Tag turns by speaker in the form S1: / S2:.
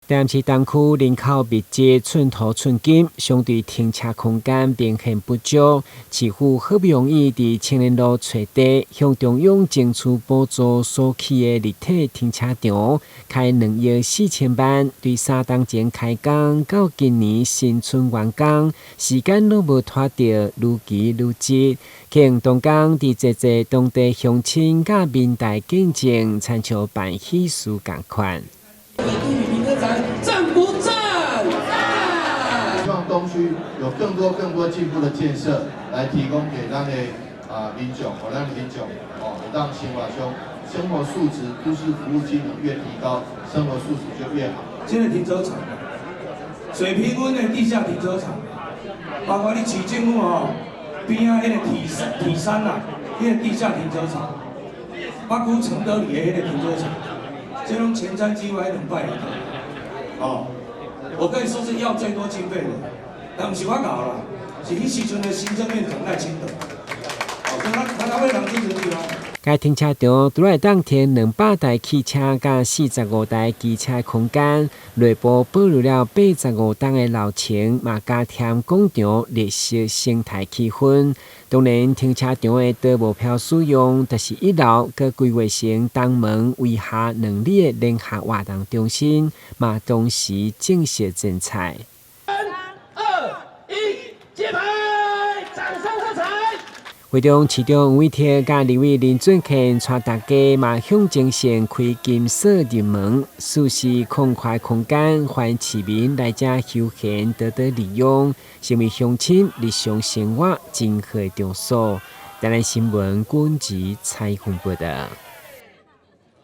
S1: 台南市东区人口密集，寸土寸金，相对停车空间明显不足。市府好不容易伫青年路找地，向中央争取补助所起的立体停车场，开2亿4000万，对3档前开工，到今年新春完工，时间都无拖到，愈期愈急。庆东港伫节节当地乡亲甲民代见证，参像办喜事共款。
S2: 赞不赞？
S3: 希望东区有更多进步的建设，来提供给咱的民众，咱的民众让生活素质、都市服务机能越提高，生活素质就越好。
S2: 这个停车场，水平温的地下停车场，包括你市政府边仔迄个体山啦，迄个地下停车场，北区承德里的迄个停车场，这种前瞻计划200个。我可以说是要最多经费的，但不是我搞啦，是迄时阵的行政院长赖清德。所以他会让这个地方。
S1: 该停车场除了当停200台汽车甲45台机车的空间，内部保留了85档的楼层，嘛加添广场绿色生态气氛。当然，停车场的道无票使用，就是1楼佮规划成东门围下2里的联合活动中心，嘛同时正式征才。
S4: 3、2、1，揭牌！掌声喝彩！
S1: 会中市长吴伟贴甲立委林俊宪带大家嘛向前线开金色入门，舒适空快空间，欢迎市民来遮休闲得利用，成为乡亲日常生活真好的场所。台南新闻管制采访报道。